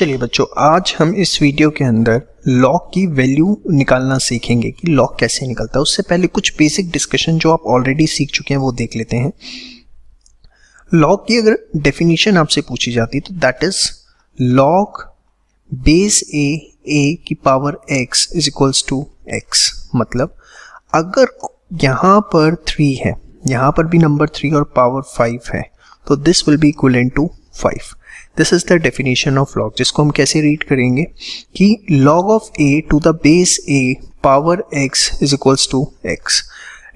चलिए बच्चों, आज हम इस वीडियो के अंदर लॉग की वैल्यू निकालना सीखेंगे कि लॉग कैसे निकलता है। उससे पहले कुछ बेसिक डिस्कशन जो आप ऑलरेडी सीख चुके हैं वो देख लेते हैं। लॉग की अगर डेफिनेशन आपसे पूछी जाती है तो that is log base a की power x is equals to x। मतलब अगर यहाँ पर 3 है, यहाँ पर भी नंबर 3 और पावर 5 है, तो this will be equivalent to 5। This is the definition of log, जिसको हम कैसे रीड करेंगे कि log of a to the base a power x is equals to x।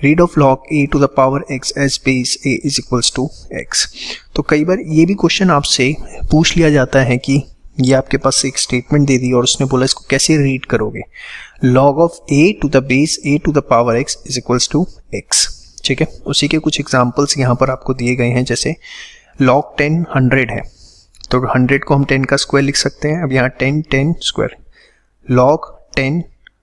Read of log a to the power x as base a is equals to x। तो कई बार ये भी question आपसे पूछ लिया जाता है कि ये आपके पास एक स्टेटमेंट दे दी और उसने बोला इसको कैसे रीड करोगे। Log of a to the base a to the power x is equals to x। ठीक है, उसी के कुछ एग्जांपल्स यहाँ पर आपको दिए गए हैं। जैसे लॉग 10 100 है, तो 100 को हम 10 का स्क्वायर लिख सकते हैं। अब यहाँ 10 square, log 10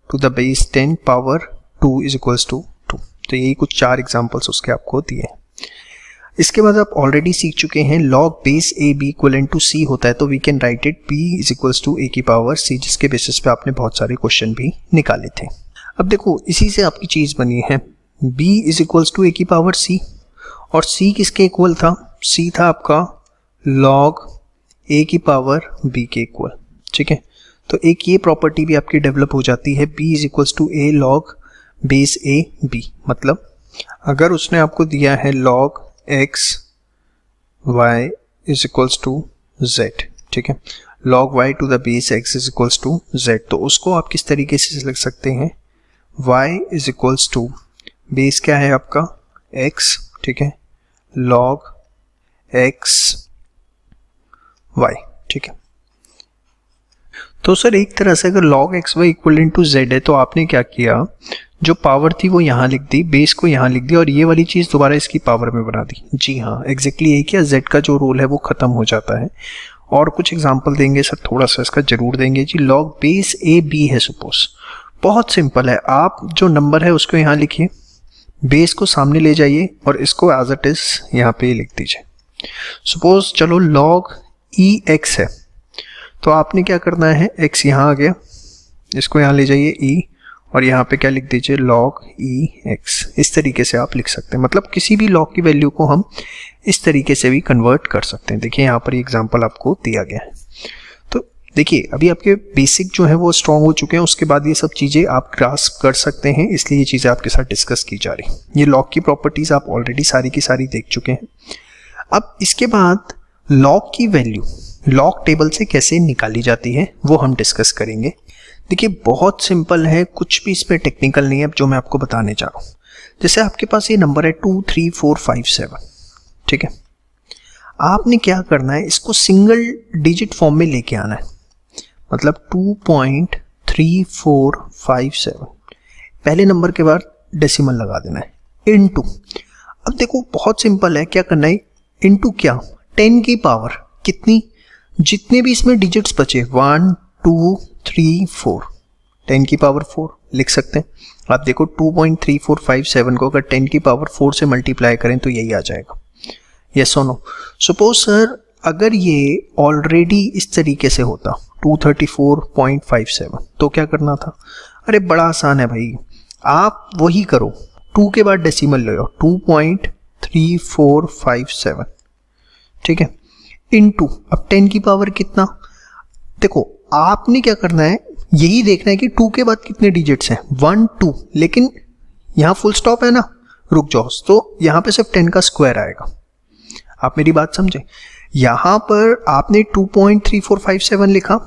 to the base 10 power 2 is equals to 2। तो यही कुछ 4 एग्जांपल्स उसके आपको दिए हैं। इसके बाद आप ऑलरेडी सीख चुके हैं log base A B equivalent to C होता है, तो we can write it b is equals to a की पावर c, जिसके बेसिस पे आपने बहुत सारे क्वेश्चन भी निकाले थे। अब देखो, इसी से आपकी चीज बनी है b is equals to a की पावर c, और c किसके इक्वल था? c था आपका लॉग a की पावर b के इक्वल। ठीक है, तो एक ये प्रॉपर्टी भी आपकी डेवलप हो जाती है, b is equals to a log base a b। मतलब अगर उसने आपको दिया है log x y is equals to z, ठीक है, log y to the base x is equals to z, तो उसको आप किस तरीके से लिख सकते हैं? y is equals to base क्या है आपका x, ठीक है, लॉग x y। ठीक है, तो सर एक तरह से अगर log x y equal to z है तो आपने क्या किया, जो पावर थी वो यहाँ लिख दी, बेस को यहाँ लिख दिया और ये वाली चीज दोबारा इसकी पावर में बना दी। जी हाँ, एग्जैक्टली यही किया। z का जो रोल है वो खत्म हो जाता है। और कुछ एग्जांपल देंगे सर, थोड़ा सा इसका जरूर देंगे जी। log बेस a b है सपोज, बहुत सिंपल है। आप जो नंबर है उसको यहाँ लिखिए, बेस को सामने ले जाइए और इसको एज इट इज यहाँ पे लिख दीजिए। सपोज चलो log e x है, तो आपने क्या करना है, x यहाँ आ गया, इसको यहाँ ले जाइए e, और यहाँ पे क्या लिख दीजिए log e x। इस तरीके से आप लिख सकते हैं। मतलब किसी भी log की वैल्यू को हम इस तरीके से भी कन्वर्ट कर सकते हैं। देखिए यहाँ पर एग्जांपल आपको दिया गया है। तो देखिए अभी आपके बेसिक जो है वो स्ट्रांग हो चुके हैं, उसके बाद ये सब चीज़ें आप ग्रास्प कर सकते हैं, इसलिए ये चीज़ें आपके साथ डिस्कस की जा रही। ये log की प्रॉपर्टीज आप ऑलरेडी सारी की सारी देख चुके हैं। अब इसके बाद log की वैल्यू लॉग टेबल से कैसे निकाली जाती है वो हम डिस्कस करेंगे। देखिए बहुत सिंपल है, कुछ भी इस पे टेक्निकल नहीं है जो मैं आपको बताने जा रहा हूँ। जैसे आपके पास ये नंबर है 2 3 4 5 7, ठीक है, आपने क्या करना है, इसको सिंगल डिजिट फॉर्म में लेके आना है। मतलब 2.3457, पहले नंबर के बाद डेसिमल लगा देना है, इनटू। अब देखो बहुत सिंपल है, क्या करना है, इनटू क्या, 10 की पावर कितनी, जितने भी इसमें डिजिट्स बचे 1 2 3 4, 10 की पावर 4 लिख सकते हैं। आप देखो 2.3457 को अगर 10 की पावर 4 से मल्टीप्लाई करें तो यही आ जाएगा। यस और नो? सपोज सर अगर ये ऑलरेडी इस तरीके से होता 234.57, तो क्या करना था? अरे बड़ा आसान है भाई, आप वही करो, 2 के बाद डेसिमल ले लो, 2.3457, ठीक है, इनटू अब 10 की पावर कितना। देखो आपने क्या करना है, यही देखना है कि 2 के बाद कितने डिजिट्स हैं, 1 2, लेकिन यहां फुल स्टॉप है ना, रुक जाओ, तो यहां पे सिर्फ 10 का स्क्वायर आएगा। आप मेरी बात समझे, यहां पर आपने 2.3457 लिखा,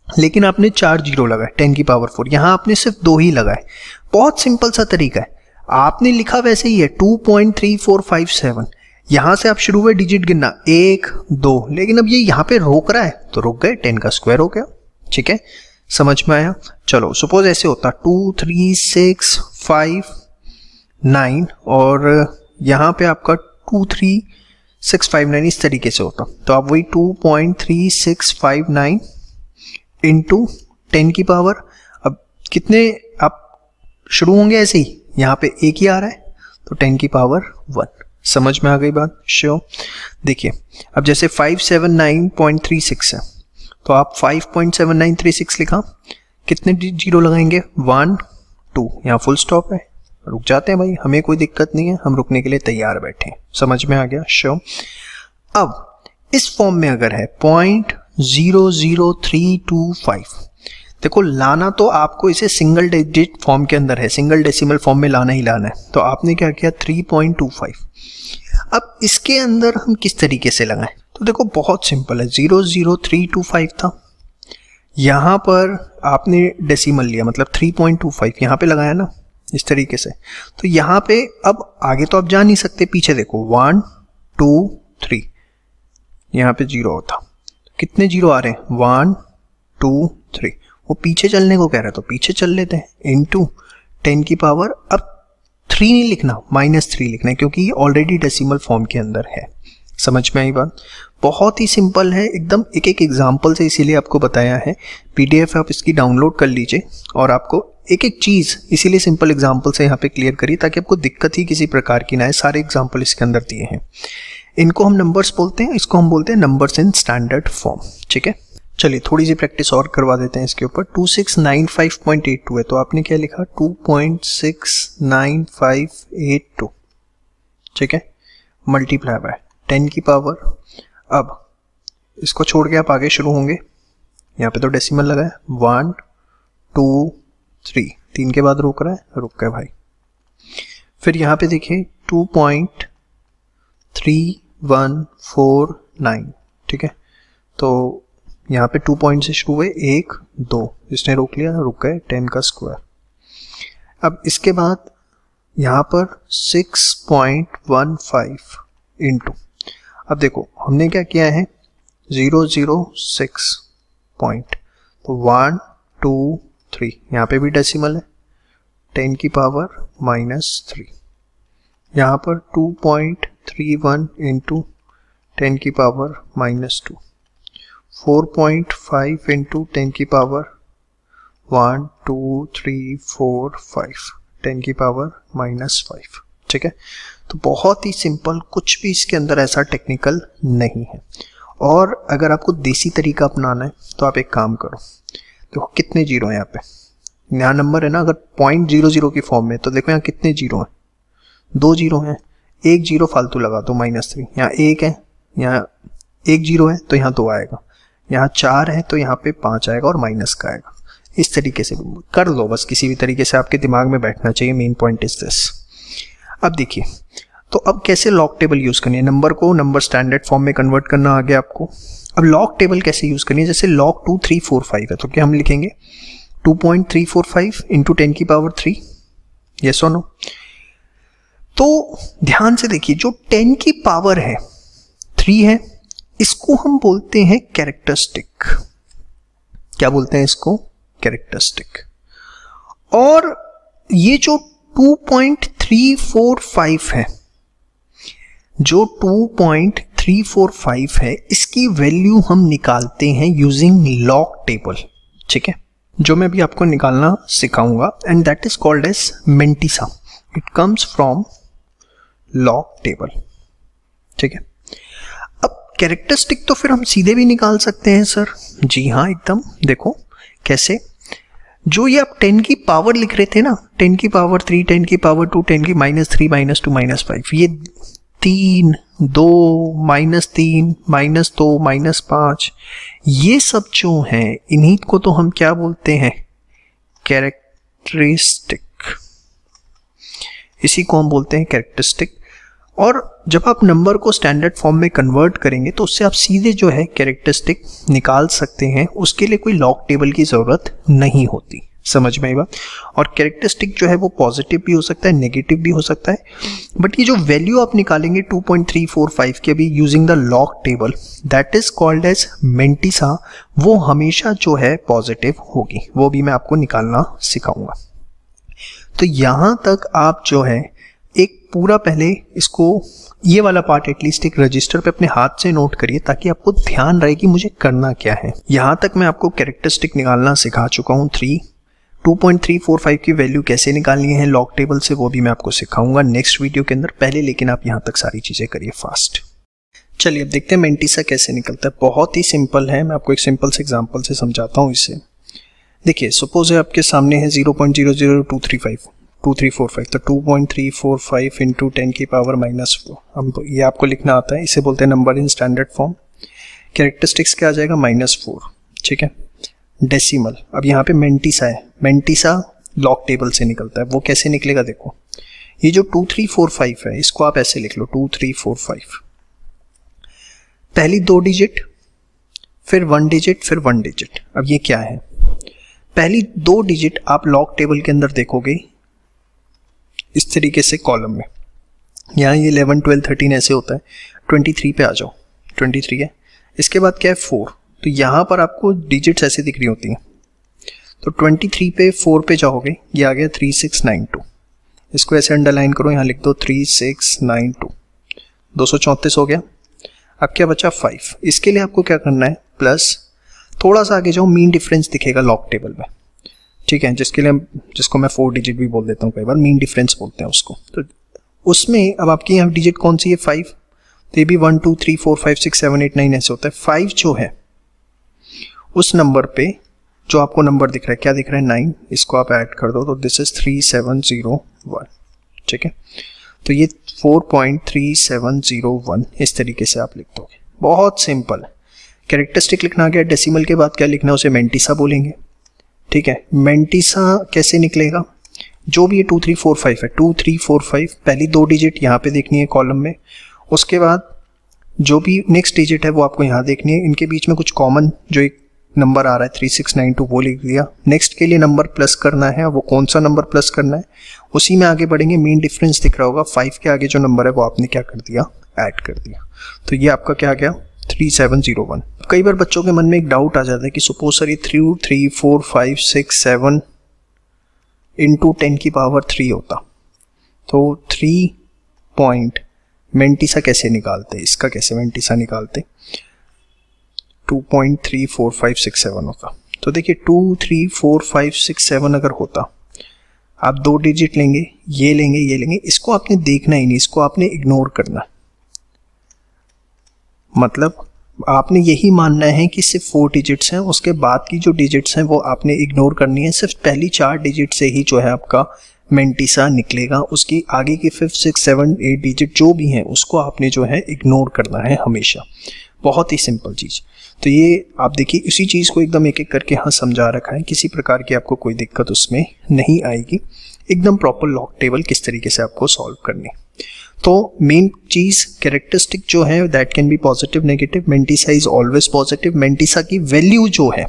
लेकिन आपने 4 जीरो लगाए, 10 की पावर 4, यहां आपने सिर्फ 2 ही लगाए। बहुत सिंपल सा तरीका है, आपने लिखा वैसे ही है 2.3457, यहां से आप शुरू में डिजिट गिनना 1 2, लेकिन अब ये यहां पे रोक रहा है तो रुक गए, 10 का स्क्वायर हो गया। ठीक है, समझ में आया? चलो सपोज ऐसे होता 2 3 6 5 9, और यहां पे आपका 2 3 6 5 9 इस तरीके से होता, तो आप वही 2.3659 इंटू 10 की पावर, अब कितने आप शुरू होंगे ऐसे ही, यहां पे 1 ही आ रहा है तो 10 की पावर 1। समझ में आ गई बात? श्योर। देखिए अब जैसे 579.36 है, तो आप 5.7936 लिखा, कितने जीरो लगाएंगे 1 2, यहाँ फुल स्टॉप है, रुक जाते हैं भाई, हमें कोई दिक्कत नहीं है, हम रुकने के लिए तैयार बैठे हैं। समझ में आ गया? श्योर। अब इस फॉर्म में अगर है 0.00325, देखो लाना तो आपको इसे सिंगल डिजिट फॉर्म के अंदर है, सिंगल डेसिमल फॉर्म में लाना ही लाना है, तो आपने क्या किया 3.25। अब इसके अंदर हम किस तरीके से लगाएं? तो देखो बहुत सिंपल है, 00325 था, यहां पर आपने डेसिमल लिया मतलब 3.25 यहां पे लगाया ना इस तरीके से, तो यहां पे अब आगे तो आप जा नहीं सकते, पीछे देखो 1 2 3, यहां पे जीरो होता, कितने जीरो आ रहे हैं 1 2 3, वो पीछे चलने को कह रहा है तो पीछे चल लेते हैं, इनटू 10 की पावर, अब 3 नहीं लिखना, -3 लिखना है क्योंकि ये ऑलरेडी डेसिमल फॉर्म के अंदर है। समझ में आई बात? बहुत ही सिंपल है एकदम, एक एक एग्जाम्पल से इसीलिए आपको बताया है। PDF आप इसकी डाउनलोड कर लीजिए और आपको एक एक चीज़ इसीलिए सिंपल एग्जाम्पल से यहाँ पे क्लियर करिए ताकि आपको दिक्कत ही किसी प्रकार की ना है। सारे एग्जाम्पल इसके अंदर दिए हैं, इनको हम नंबर्स बोलते हैं, इसको हम बोलते हैं नंबर्स इन स्टैंडर्ड फॉर्म। ठीक है, चलिए थोड़ी सी प्रैक्टिस और करवा देते हैं इसके ऊपर। 2695.82 है तो आपने क्या लिखा 2.69582, ठीक है, मल्टीप्लाई बाय 10 की पावर। अब इसको छोड़ के आप आगे शुरू होंगे, यहाँ पे तो डेसिमल लगा है 1 2 3, 3 के बाद रुक रहा है, रुक गए भाई। फिर यहाँ पे देखिए 2.3149, ठीक है, तो यहाँ पे 2 पॉइंट से शुरू हुए 1 2, जिसने रोक लिया रुक गए, 10 का स्क्वायर। अब इसके बाद यहाँ पर 6.15 इंटू, अब देखो हमने क्या किया है 006 पॉइंट, तो 1 2 3, यहाँ पे भी डेसिमल है, 10 की पावर -3, यहाँ पर 2.31 इंटू 10 की पावर -2, 4.5 इंटू 10 की पावर 1 2 3 4 5, 10 की पावर -5। ठीक है, तो बहुत ही सिंपल, कुछ भी इसके अंदर ऐसा टेक्निकल नहीं है। और अगर आपको देसी तरीका अपनाना है तो आप एक काम करो, देखो कितने जीरो हैं यहाँ पे, यहाँ नंबर है ना, अगर 0.00 की फॉर्म में, तो देखो यहाँ कितने जीरो हैं, 2 जीरो हैं, 1 जीरो फालतू लगा तो -3, यहाँ 1 है, यहाँ 1 जीरो है तो यहाँ 2 आएगा, यहाँ 4 है तो यहाँ पे 5 आएगा और माइनस का आएगा। इस तरीके से कर लो, बस किसी भी तरीके से आपके दिमाग में बैठना चाहिए। Main point is this. अब देखिए, तो अब कैसे लॉग टेबल यूज करनी है, नंबर को नंबर स्टैंडर्ड फॉर्म में कन्वर्ट करना आ गया आपको। अब लॉग टेबल कैसे यूज करनी है, जैसे log 2345 है तो क्या हम लिखेंगे 2.345 इंटू 10 की पावर 3, यस और नो। तो ध्यान से देखिए, जो 10 की पावर है 3 है, इसको हम बोलते हैं कैरेक्टरिस्टिक। क्या बोलते हैं इसको? कैरेक्टरिस्टिक। और ये जो 2.345 है, जो 2.345 है, इसकी वैल्यू हम निकालते हैं यूजिंग लॉग टेबल। ठीक है, जो मैं अभी आपको निकालना सिखाऊंगा, and that is called as mantissa. It comes from log table. ठीक है, अब कैरेक्टरिस्टिक तो फिर हम सीधे भी निकाल सकते हैं सर। जी हाँ, एकदम। देखो कैसे, जो ये आप 10 की पावर लिख रहे थे ना, 10 की पावर 3, 10 की पावर 2, 10 की -3, -2, -5, ये 3 2 -3 -2 -5, ये सब जो हैं, इन्हीं को तो हम क्या बोलते हैं? कैरेक्टरिस्टिक। इसी को हम बोलते हैं कैरेक्टरिस्टिक। और जब आप नंबर को स्टैंडर्ड फॉर्म में कन्वर्ट करेंगे तो उससे आप सीधे जो है कैरेक्टरिस्टिक निकाल सकते हैं, उसके लिए कोई लॉग टेबल की जरूरत नहीं होती। समझ में आई बात? और कैरेक्टरिस्टिक जो है वो पॉजिटिव भी हो सकता है, नेगेटिव भी हो सकता है, बट ये जो वैल्यू आप निकालेंगे 2.345 की अभी using the log table, that is called as mantissa, वो हमेशा जो है पॉजिटिव होगी। वो भी मैं आपको निकालना सिखाऊंगा। तो यहां तक आप जो है एक पूरा पहले इसको, ये वाला पार्ट एटलीस्ट एक रजिस्टर पे अपने हाथ से नोट करिए ताकि आपको ध्यान रहे कि मुझे करना क्या है। यहां तक मैं आपको कैरेक्टरिस्टिक निकालना सिखा चुका हूं। 2.345 की वैल्यू कैसे निकालनी है लॉग टेबल से, वो भी मैं आपको सिखाऊंगा नेक्स्ट वीडियो के अंदर। पहले लेकिन आप यहां तक सारी चीजें करिए फास्ट। चलिए अब देखते हैं मेंटिसा कैसे निकलता है। बहुत ही सिंपल है, मैं आपको एक सिंपल से एग्जांपल से समझाता हूँ इसे। देखिए सपोज है आपके सामने है 0.00235 तो 2.345 इंटू 10 की पावर -4। अब ये आपको लिखना आता है, इसे बोलते हैं number in standard form. Characteristics क्या आ जाएगा -4, ठीक है। डेसिमल, अब यहाँ पे मेंटिसा है, मेंटिसा लॉग टेबल से निकलता है। वो कैसे निकलेगा देखो, ये जो 2345 है इसको आप ऐसे लिख लो 2345, पहली 2 डिजिट फिर 1 डिजिट फिर 1 डिजिट। अब ये क्या है, पहली 2 डिजिट आप लॉग टेबल के अंदर देखोगे इस तरीके से कॉलम में, यहाँ ये 11 12 13 ऐसे होता है। 23 पे आ जाओ, 23 है, इसके बाद क्या है 4, तो यहाँ पर आपको डिजिट्स ऐसे दिख रही होती हैं। तो 23 पे 4 पे जाओगे, ये आ गया 3692, इसको ऐसे अंडरलाइन करो, यहाँ लिख दो 3692, 234 हो गया। अब क्या बचा 5, इसके लिए आपको क्या करना है प्लस, थोड़ा सा आगे जाओ मीन डिफरेंस दिखेगा लॉग टेबल में, ठीक है, जिसको मैं 4 डिजिट भी बोल देता हूँ, कई बार मीन डिफरेंस बोलते हैं उसको। तो उसमें अब आपकी यहाँ डिजिट कौन सी है 5, तो ये भी 1 2 3 4 5 6 7 8 9 ऐसे होता है। 5 जो है उस नंबर पे जो आपको नंबर दिख रहा है, क्या दिख रहा है 9, इसको आप ऐड कर दो तो दिस इज 3701, ठीक है। तो ये 4.3701 इस तरीके से आप लिख दोगे, बहुत सिंपल। कैरेक्टरिस्टिक लिखना आ गया, डेसिमल के बाद क्या लिखना है उसे मेंटिसा बोलेंगे, ठीक है। मेंटिसा कैसे निकलेगा, जो भी ये 2345 है 2345, पहली 2 डिजिट यहाँ पे देखनी है कॉलम में, उसके बाद जो भी नेक्स्ट डिजिट है वो आपको यहाँ देखनी है, इनके बीच में कुछ कॉमन जो एक नंबर आ रहा है 3692 वो लिख दिया। नेक्स्ट के लिए नंबर प्लस करना है, वो कौन सा नंबर प्लस करना है उसी में आगे बढ़ेंगे। मीन डिफरेंस दिख रहा होगा, 5 के आगे जो नंबर है वो आपने क्या कर दिया, ऐड कर दिया, तो ये आपका क्या आ गया 3701। कई बार बच्चों के मन में एक डाउट आ जाता है कि सपोज सर ये 3 3 4 5 6 7 इंटू 10 की पावर 3 होता, तो 3 पॉइंट मेंटिसा कैसे निकालते, इसका कैसे मेंटिसा निकालते, 2.34567 होता। तो देखिए 23456 अगर होता, आप 2 डिजिट लेंगे, ये लेंगे, ये लेंगे, इसको आपने देखना ही नहीं, इसको आपने इग्नोर करना। मतलब आपने यही मानना है कि सिर्फ 4 डिजिट्स हैं, उसके बाद की जो डिजिट्स हैं वो आपने इग्नोर करनी है। सिर्फ पहली 4 डिजिट से ही जो है आपका मेंटिसा निकलेगा, उसकी आगे की 5 6 7 8 डिजिट जो भी हैं उसको आपने जो है इग्नोर करना है हमेशा। बहुत ही सिंपल चीज़। तो ये आप देखिए इसी चीज़ को एकदम एक एक करके यहाँ समझा रखा है, किसी प्रकार की आपको कोई दिक्कत उसमें नहीं आएगी। एकदम प्रॉपर लॉग टेबल किस तरीके से आपको सॉल्व करनी। तो मेन चीज़ कैरेक्टरिस्टिक जो है that can be positive negative, mantissa is always positive. Mantissa की वैल्यू जो है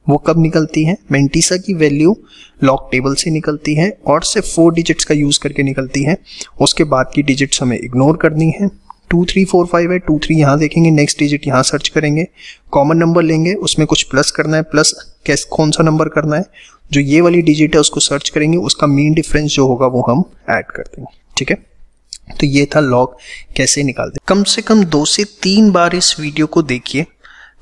वो कब निकलती है, मेंटिसा की वैल्यू लॉग टेबल से निकलती है और सिर्फ 4 डिजिट्स का यूज़ करके निकलती है, उसके बाद की डिजिट्स हमें इग्नोर करनी है। 2 3 4 5 है, 2 3 यहाँ देखेंगे, नेक्स्ट डिजिट यहाँ सर्च करेंगे, कॉमन नंबर लेंगे, उसमें कुछ प्लस करना है, प्लस कौन सा नंबर करना है, जो ये वाली डिजिट है उसको सर्च करेंगे, उसका मीन डिफरेंस जो होगा वो हम ऐड कर देंगे, ठीक है। तो ये था लॉग कैसे निकालते। कम से कम 2 से 3 बार इस वीडियो को देखिए,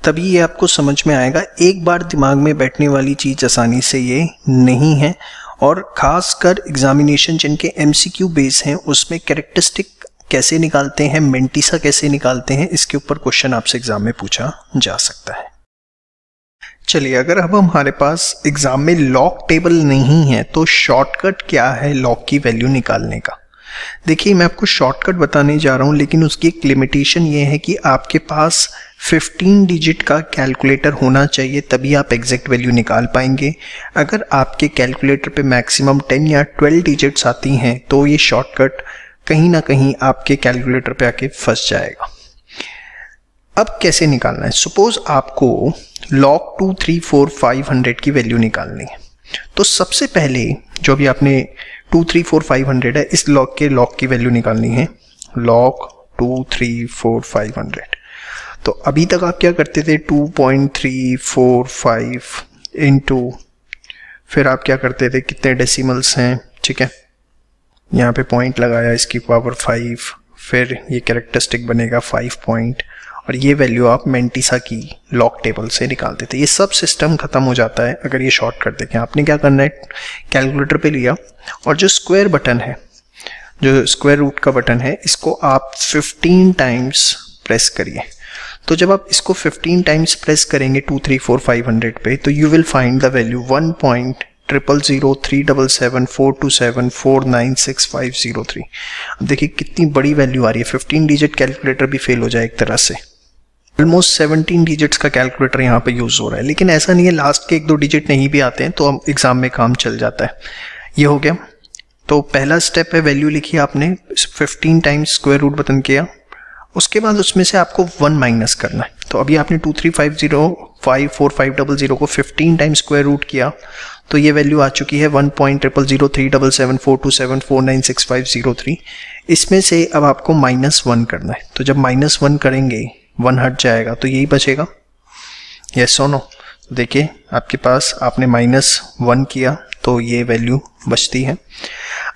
तभी ये आपको समझ में आएगा। एक बार दिमाग में बैठने वाली चीज़ आसानी से ये नहीं है, और ख़ासकर एग्जामिनेशन जिनके MCQ बेस हैं उसमें कैरेक्टरिस्टिक कैसे निकालते हैं, मेंटिसा कैसे निकालते हैं, इसके ऊपर क्वेश्चन आपसे एग्जाम में पूछा जा सकता है। चलिए अगर अब हमारे पास एग्जाम में लॉग टेबल नहीं है तो शॉर्टकट क्या है लॉग की वैल्यू निकालने का। देखिए मैं आपको शॉर्टकट बताने जा रहा हूं, लेकिन उसकी एक लिमिटेशन ये है कि आपके पास 15 डिजिट का कैलकुलेटर होना चाहिए, तभी आप एग्जैक्ट वैल्यू निकाल पाएंगे। अगर आपके कैलकुलेटर पे मैक्सिमम 10 या 12 डिजिट्स आती हैं तो ये शॉर्टकट कहीं ना कहीं आपके कैलकुलेटर पे आके फंस जाएगा। अब कैसे निकालना है, सपोज आपको लॉग 2 3 4 500 की वैल्यू निकालनी है, तो सबसे पहले जो भी आपने 2 3 4 500 है, इस लॉग की वैल्यू निकालनी है, लॉग 2 3 4 500। तो अभी तक आप क्या करते थे 2.345 इंटू, फिर आप क्या करते थे, कितने डेसिमल्स हैं, ठीक है, यहाँ पे पॉइंट लगाया, इसकी पावर 5, फिर ये कैरेक्टरिस्टिक बनेगा 5 पॉइंट, और ये वैल्यू आप मेंटिसा की लॉग टेबल से निकालते थे। ये सब सिस्टम खत्म हो जाता है अगर ये शॉर्टकट देखें। आपने क्या करना है, कैलकुलेटर पे लिया और जो स्क्वायर बटन है, जो स्क्वायर रूट का बटन है, इसको आप 15 टाइम्स प्रेस करिए। तो जब आप इसको 15 टाइम्स प्रेस करेंगे 2 3 4 500 पे, तो you will find the value 1.000327427496503। अब देखिए कितनी बड़ी वैल्यू आ रही है। 15 डिजिट कैलकुलेटर भी फेल हो जाए एक तरह से। ऑलमोस्ट 17 डिजिट्स का कैलकुलेटर यहाँ पे यूज हो रहा है, लेकिन ऐसा नहीं है, लास्ट के 1-2 डिजिट नहीं भी आते हैं तो हम एग्जाम में काम चल जाता है। ये हो गया। तो पहला स्टेप है, वैल्यू लिखी आपने, 15 टाइम्स स्क्वायर रूट बटन किया, उसके बाद उसमें से आपको 1 माइनस करना है। तो अभी आपने 23505450 को 15 टाइम्स स्क्वायर रूट किया, तो ये वैल्यू आ चुकी है 1.000377427496503। इसमें से अब आपको -1 करना है। तो जब -1 करेंगे 1 हट जाएगा, तो यही बचेगा। यस और नो? देखिए आपके पास आपने -1 किया तो ये वैल्यू बचती है।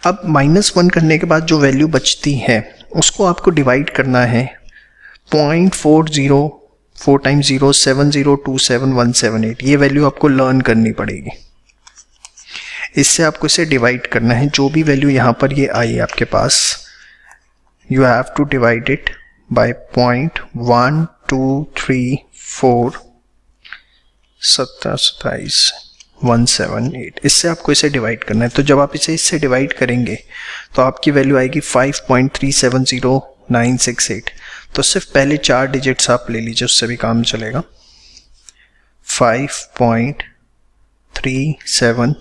अब -1 करने के बाद जो वैल्यू बचती है उसको आपको डिवाइड करना है 0.40 4 टाइम्स 0 7027178। ये वैल्यू आपको लर्न करनी पड़ेगी। इससे आपको इसे डिवाइड करना है। जो भी वैल्यू यहाँ पर ये आई आपके पास, you have to divide it by 0.1234178। इससे आपको इसे डिवाइड करना है। तो जब आप इसे इससे डिवाइड करेंगे तो आपकी वैल्यू आएगी 5.370968। तो सिर्फ पहले 4 डिजिट्स आप ले लीजिए, उससे भी काम चलेगा। 5.37,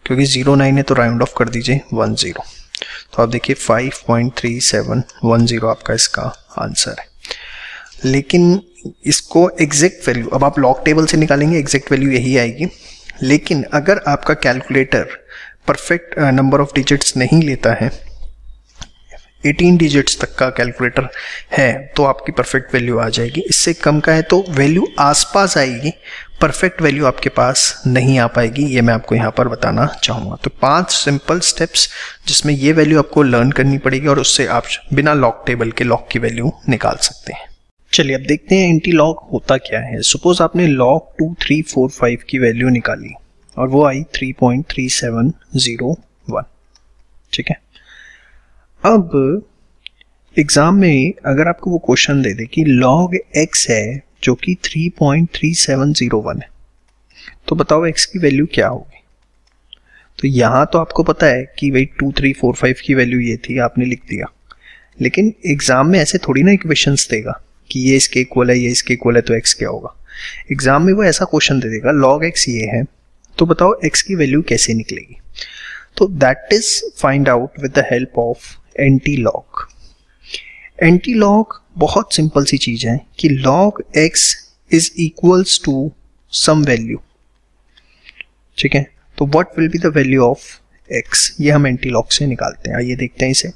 क्योंकि 09 है तो राउंड ऑफ कर दीजिए 10। तो आप देखिए 5.3710 आपका इसका आंसर है। लेकिन इसको एग्जैक्ट वैल्यू अब आप लॉग टेबल से निकालेंगे, एग्जैक्ट वैल्यू यही आएगी। लेकिन अगर आपका calculator perfect number of digits नहीं लेता है, 18 डिजिट्स तक का कैलकुलेटर है, तो आपकी परफेक्ट वैल्यू आ जाएगी। इससे कम का है तो वैल्यू आसपास आएगी, परफेक्ट वैल्यू आपके पास नहीं आ पाएगी। ये मैं आपको यहाँ पर बताना चाहूँगा। तो 5 सिंपल स्टेप्स जिसमें ये वैल्यू आपको लर्न करनी पड़ेगी और उससे आप बिना लॉग टेबल के लॉग की वैल्यू निकाल सकते हैं। चलिए अब देखते हैं एंटी लॉग होता क्या है। सपोज आपने लॉग 2345 की वैल्यू निकाली और वो आई 3.3701। ठीक है। अब एग्जाम में अगर आपको वो क्वेश्चन दे दे कि log x है जो कि 3.3701 है, तो बताओ x की वैल्यू क्या होगी। तो यहां तो आपको पता है कि भाई 2345 की वैल्यू ये थी, आपने लिख दिया। लेकिन एग्जाम में ऐसे थोड़ी ना इक्वेशंस देगा कि ये इसके इक्वल है, ये इसके इक्वल है, तो x क्या होगा। एग्जाम में वो ऐसा क्वेश्चन दे देगा log x ये है, तो बताओ x की वैल्यू कैसे निकलेगी। तो that is find out with the help of anti log. Anti log बहुत सिंपल सी चीज है कि log x is equals to some value. ठीक है। तो what will be the value of x, ये हम एंटी लॉग से निकालते हैं। आइए देखते हैं इसे।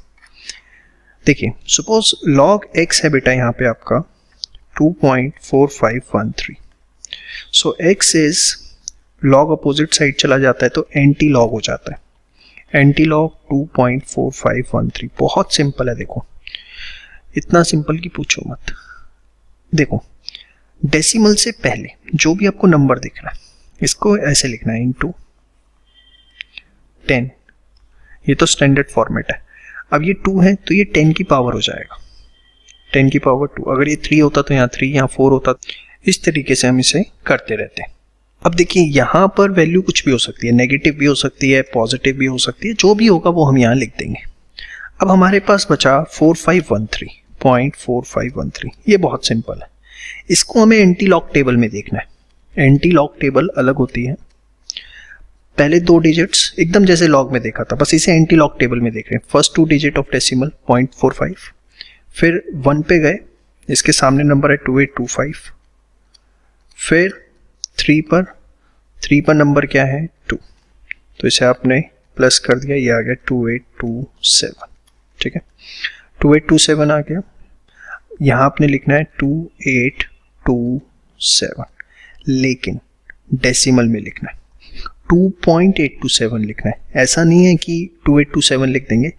देखिए सपोज log x है बेटा यहाँ पे आपका 2.4513। सो x is log opposite side चला जाता है तो एंटी लॉग हो जाता है। एंटी लॉग 2.4513 बहुत सिंपल है। देखो इतना सिंपल कि पूछो मत। देखो डेसिमल से पहले जो भी आपको नंबर दिख रहा है इसको ऐसे लिखना है इनटू 10। ये तो स्टैंडर्ड फॉर्मेट है। अब ये 2 है तो ये 10 की पावर हो जाएगा, 10 की पावर 2। अगर ये 3 होता तो यहाँ 3, यहाँ 4 होता। इस तरीके से हम इसे करते रहते हैं। अब देखिए यहाँ पर वैल्यू कुछ भी हो सकती है, नेगेटिव भी हो सकती है, पॉजिटिव भी हो सकती है, जो भी होगा वो हम यहाँ लिख देंगे। अब हमारे पास बचा 4513.4513। ये बहुत सिंपल है। इसको हमें एंटी लॉग टेबल में देखना है। एंटी लॉग टेबल अलग होती है। पहले 2 डिजिट्स एकदम जैसे लॉग में देखा था, बस इसे एंटी लॉग टेबल में देख रहे हैं। फर्स्ट 2 डिजिट ऑफ डेसिमल 0.45, फिर 1 पे गए, इसके सामने नंबर है 2825, फिर 3 पर नंबर क्या है 2, तो इसे आपने प्लस कर दिया, ये आ गया 2827। ठीक है, 2827 आ गया। यहाँ आपने लिखना है 2827, लेकिन डेसिमल में लिखना है 2.827 लिखना है। ऐसा नहीं है कि 2827 लिख देंगे।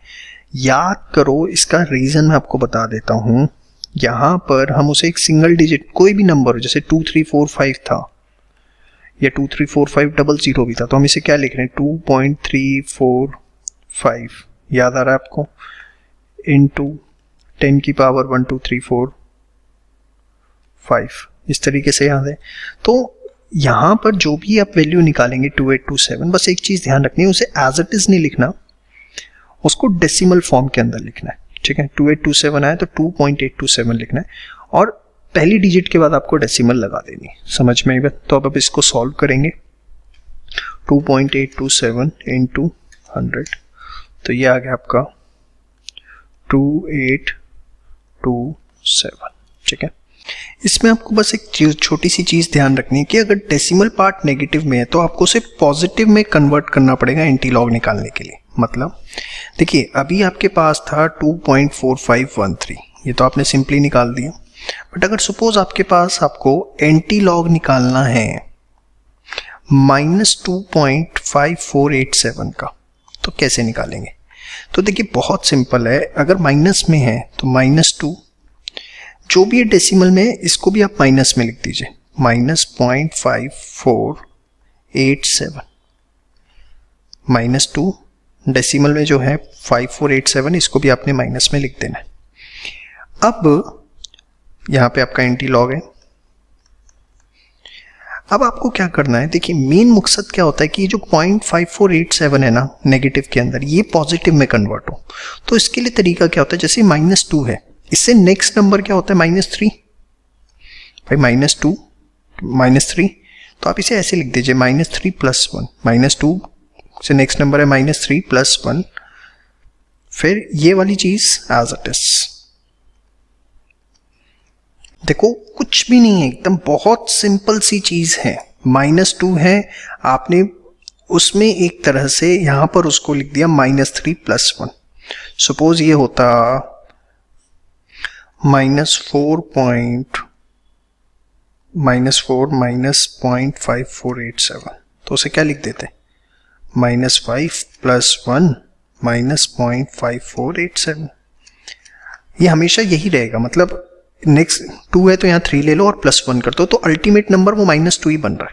याद करो, इसका रीजन मैं आपको बता देता हूं। यहां पर हम उसे एक सिंगल डिजिट कोई भी नंबर हो, जैसे 2345 था या 234500 भी था, तो हम इसे क्या लिख रहे हैं 2.345, याद आ रहा है आपको, इनटू 10 की पावर 1 2 3 4 5, इस तरीके से याद है। तो यहाँ पर जो भी आप वैल्यू निकालेंगे 2827, बस एक चीज़ ध्यान रखनी है, उसे एज इट इज़ नहीं लिखना, उसको डेसिमल फॉर्म के अंदर लिखना है, ठीक है। 2827 आया तो 2.827 लिखना है और पहली डिजिट के बाद आपको डेसिमल लगा देनी है, समझ में आई बात। तो अब इसको सॉल्व करेंगे, 2.827 इंटू 100, तो ये आ गया आपका 2827, ठीक है। इसमें आपको बस एक छोटी सी चीज़ ध्यान रखनी है कि अगर डेसिमल पार्ट नेगेटिव में है तो आपको उसे पॉजिटिव में कन्वर्ट करना पड़ेगा एंटी लॉग निकालने के लिए। मतलब देखिए अभी आपके पास था 2.4513, ये तो आपने सिंपली निकाल दिया, बट अगर सपोज आपके पास आपको एंटी लॉग निकालना है -2.5487 का, तो कैसे निकालेंगे? तो देखिए बहुत सिंपल है, अगर माइनस में है तो -2, जो भी है डेसिमल में इसको भी आप माइनस में लिख दीजिए, -0.5487 -2, डेसिमल में जो है 5487, इसको भी आपने माइनस में लिख देना है। अब यहाँ पे आपका एंटी लॉग है। अब आपको क्या करना है, देखिए मेन मकसद क्या होता है कि जो 0.5487 है ना नेगेटिव के अंदर, ये पॉजिटिव में कन्वर्ट हो। तो इसके लिए तरीका क्या होता है, जैसे -2 है, इससे नेक्स्ट नंबर क्या होता है -3, भाई -2 -3, तो आप इसे ऐसे लिख दीजिए -3 + 1, -2 से नेक्स्ट नंबर है -3 + 1, फिर ये वाली चीज एज इट इज। देखो कुछ भी नहीं है, एकदम बहुत सिंपल सी चीज है, -2 है, आपने उसमें एक तरह से यहां पर उसको लिख दिया -3 + 1। सपोज ये होता -4 -0.5487, तो उसे क्या लिख देते, -5 + 1 -0.5487। ये हमेशा यही रहेगा, मतलब नेक्स्ट 2 है तो यहाँ 3 ले लो और +1 कर दो, तो अल्टीमेट नंबर वो -2 ही बन रहा है।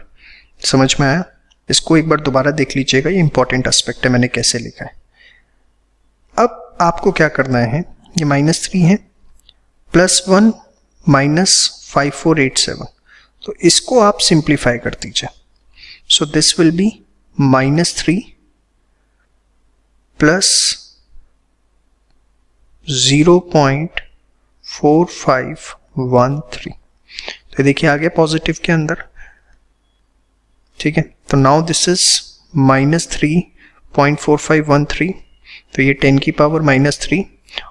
समझ में आया? इसको एक बार दोबारा देख लीजिएगा, ये इंपॉर्टेंट एस्पेक्ट है, मैंने कैसे लिखा है। अब आपको क्या करना है, ये -3 है, +1 -5487, तो इसको आप सिंप्लीफाई कर दीजिए। So this will B -3 plus 0.4513, तो देखिए आ गया पॉजिटिव के अंदर, ठीक है। तो नाउ दिस इज -3.4513, तो ये 10 की पावर -3,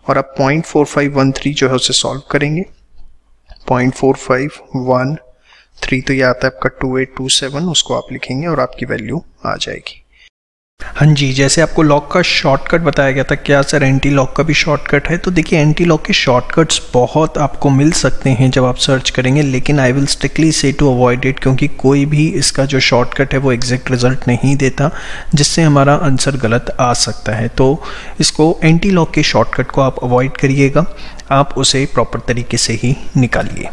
और अब 0.4513 जो है उसे सॉल्व करेंगे, 0.4513, तो ये आता है आपका 2827, उसको आप लिखेंगे और आपकी वैल्यू आ जाएगी। हाँ जी, जैसे आपको लॉक का शॉर्टकट बताया गया था, क्या सर एंटी लॉक का भी शॉर्टकट है? तो देखिए एंटी लॉक के शॉर्टकट्स बहुत आपको मिल सकते हैं जब आप सर्च करेंगे, लेकिन आई विल स्ट्रिक्टली से टू अवॉइड इट, क्योंकि कोई भी इसका जो शॉर्टकट है वो एग्जैक्ट रिजल्ट नहीं देता, जिससे हमारा आंसर गलत आ सकता है। तो इसको एंटी लॉक के शॉर्टकट को आप अवॉइड करिएगा, आप उसे प्रॉपर तरीके से ही निकालिए।